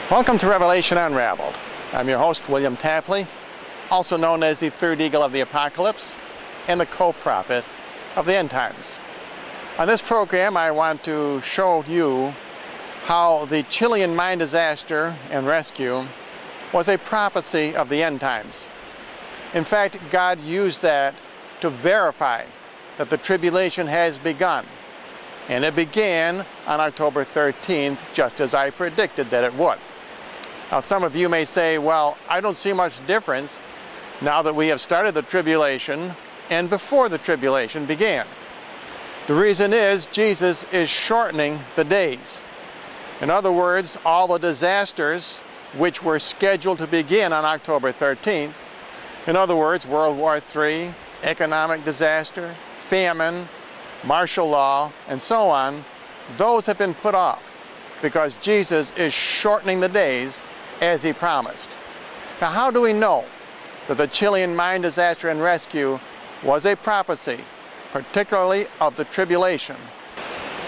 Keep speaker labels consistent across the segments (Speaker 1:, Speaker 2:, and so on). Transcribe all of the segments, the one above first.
Speaker 1: Welcome to Revelation Unraveled. I'm your host, William Tapley, also known as the third eagle of the apocalypse and the co-prophet of the end times. On this program, I want to show you how the Chilean mine disaster and rescue was a prophecy of the end times. In fact, God used that to verify that the tribulation has begun. And it began on October 13th, just as I predicted that it would. Now, some of you may say, well, I don't see much difference now that we have started the tribulation and before the tribulation began. The reason is Jesus is shortening the days. In other words, all the disasters which were scheduled to begin on October 13th, in other words, World War III, economic disaster, famine, martial law, and so on, those have been put off because Jesus is shortening the days as he promised. Now, how do we know that the Chilean mine disaster and rescue was a prophecy, particularly of the tribulation?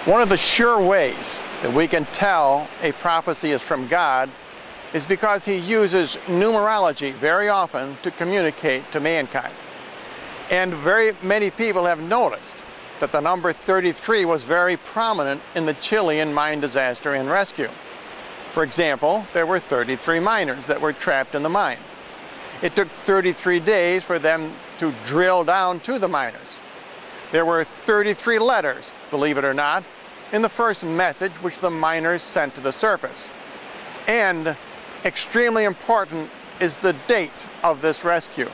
Speaker 1: One of the sure ways that we can tell a prophecy is from God is because he uses numerology very often to communicate to mankind. And very many people have noticed that the number 33 was very prominent in the Chilean mine disaster and rescue. For example, there were 33 miners that were trapped in the mine. It took 33 days for them to drill down to the miners. There were 33 letters, believe it or not, in the first message which the miners sent to the surface. And extremely important is the date of this rescue.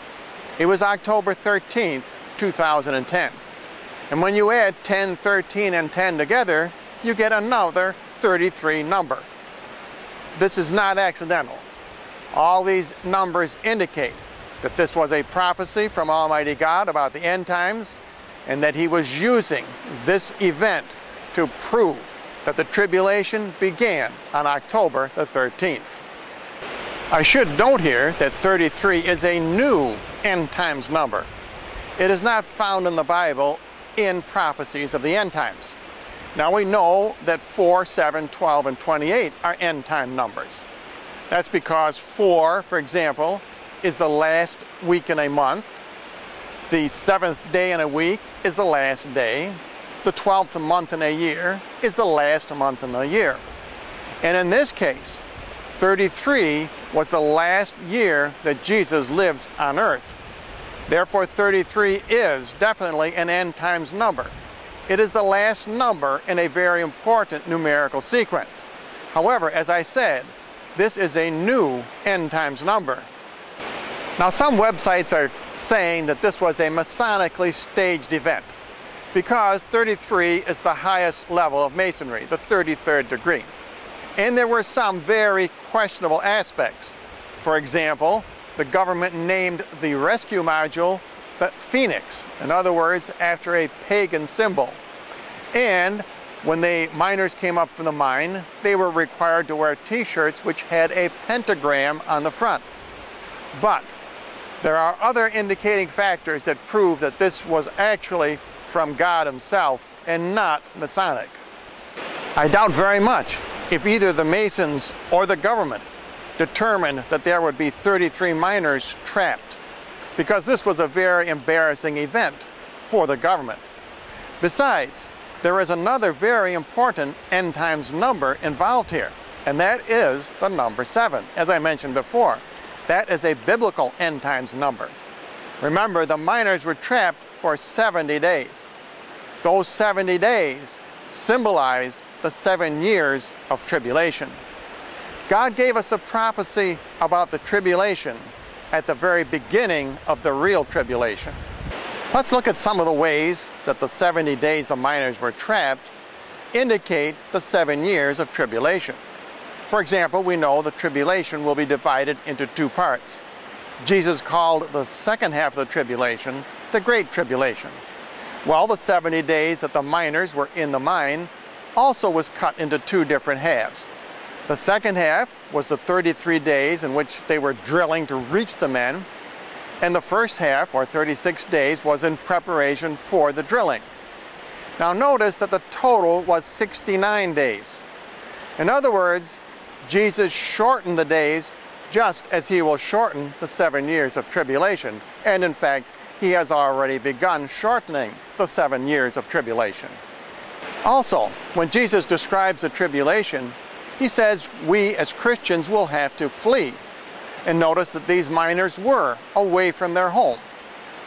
Speaker 1: It was October 13th, 2010. And when you add 10, 13, and 10 together, you get another 33 number. This is not accidental. All these numbers indicate that this was a prophecy from Almighty God about the end times, and that he was using this event to prove that the tribulation began on October the 13th. I should note here that 33 is a new end times number. It is not found in the Bible in prophecies of the end times. Now we know that 4, 7, 12, and 28 are end time numbers. That's because 4, for example, is the last week in a month. The 7th day in a week is the last day. The 12th month in a year is the last month in the year. And in this case, 33 was the last year that Jesus lived on earth. Therefore, 33 is definitely an end times number. It is the last number in a very important numerical sequence. However, as I said, this is a new end times number. Now, some websites are saying that this was a Masonically staged event because 33 is the highest level of Masonry, the 33rd degree. And there were some very questionable aspects. For example, the government named the rescue module the Phoenix, in other words, after a pagan symbol. And when the miners came up from the mine, they were required to wear t-shirts which had a pentagram on the front. But there are other indicating factors that prove that this was actually from God himself and not Masonic. I doubt very much if either the Masons or the government determined that there would be 33 miners trapped, because this was a very embarrassing event for the government. Besides, there is another very important end times number involved here, and that is the number 7, as I mentioned before. That is a biblical end times number. Remember, the miners were trapped for 70 days. Those 70 days symbolize the 7 years of tribulation. God gave us a prophecy about the tribulation at the very beginning of the real tribulation. Let's look at some of the ways that the 70 days the miners were trapped indicate the 7 years of tribulation. For example, we know the tribulation will be divided into 2 parts. Jesus called the second half of the tribulation the Great Tribulation. Well, the 70 days that the miners were in the mine also was cut into 2 different halves. The second half was the 33 days in which they were drilling to reach the men, and the first half, or 36 days, was in preparation for the drilling. Now notice that the total was 69 days. In other words, Jesus shortened the days just as he will shorten the 7 years of tribulation. And in fact, he has already begun shortening the 7 years of tribulation. Also, when Jesus describes the tribulation, he says we as Christians will have to flee. And notice that these miners were away from their home.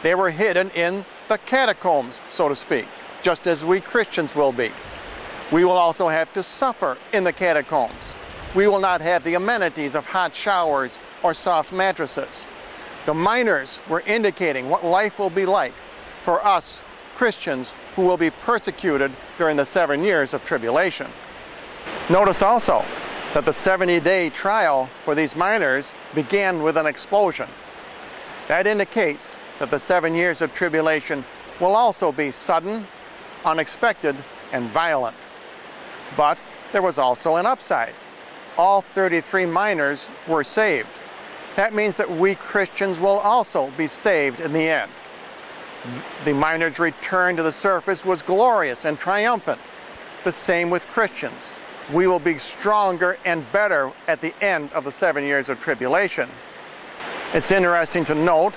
Speaker 1: They were hidden in the catacombs, so to speak, just as we Christians will be. We will also have to suffer in the catacombs. We will not have the amenities of hot showers or soft mattresses. The miners were indicating what life will be like for us Christians who will be persecuted during the 7 years of tribulation. Notice also that the 70-day trial for these miners began with an explosion. That indicates that the 7 years of tribulation will also be sudden, unexpected, and violent. But there was also an upside. All 33 miners were saved. That means that we Christians will also be saved in the end. The miners' return to the surface was glorious and triumphant. The same with Christians. We will be stronger and better at the end of the 7 years of tribulation. It's interesting to note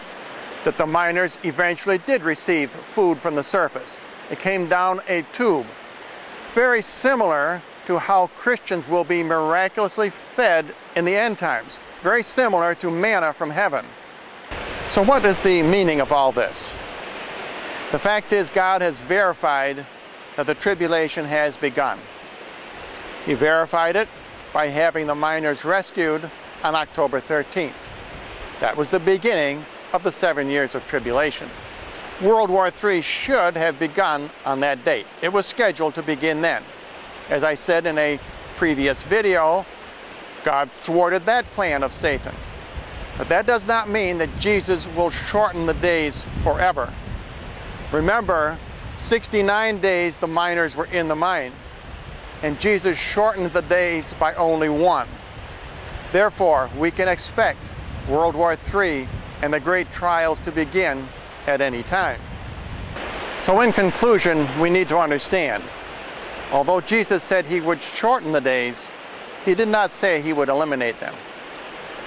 Speaker 1: that the miners eventually did receive food from the surface. It came down a tube, very similar to how Christians will be miraculously fed in the end times, very similar to manna from heaven. So what is the meaning of all this? The fact is, God has verified that the tribulation has begun. He verified it by having the miners rescued on October 13th. That was the beginning of the 7 years of tribulation. World War III should have begun on that date. It was scheduled to begin then. As I said in a previous video, God thwarted that plan of Satan. But that does not mean that Jesus will shorten the days forever. Remember, 69 days the miners were in the mine, and Jesus shortened the days by only 1. Therefore, we can expect World War III and the great trials to begin at any time. So in conclusion, we need to understand, although Jesus said he would shorten the days, he did not say he would eliminate them.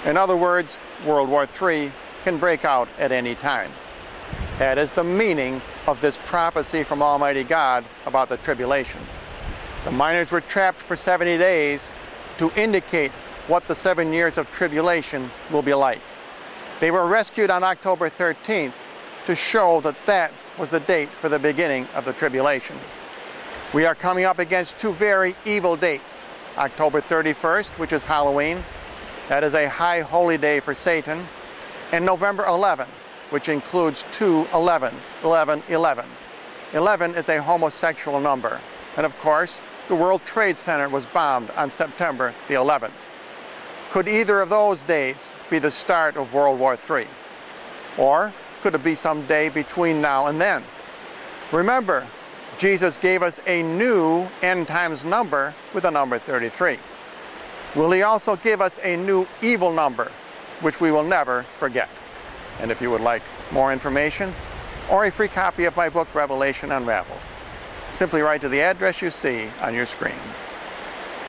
Speaker 1: In other words, World War III can break out at any time. That is the meaning of this prophecy from Almighty God about the tribulation. The miners were trapped for 70 days to indicate what the 7 years of tribulation will be like. They were rescued on October 13th to show that that was the date for the beginning of the tribulation. We are coming up against two very evil dates. October 31st, which is Halloween. That is a high holy day for Satan. And November 11th, which includes two 11s, 11-11. 11 is a homosexual number. And of course, the World Trade Center was bombed on September the 11th. Could either of those days be the start of World War III? Or could it be some day between now and then? Remember, Jesus gave us a new end times number with the number 33. Will he also give us a new evil number, which we will never forget? And if you would like more information or a free copy of my book, Revelation Unraveled, simply write to the address you see on your screen.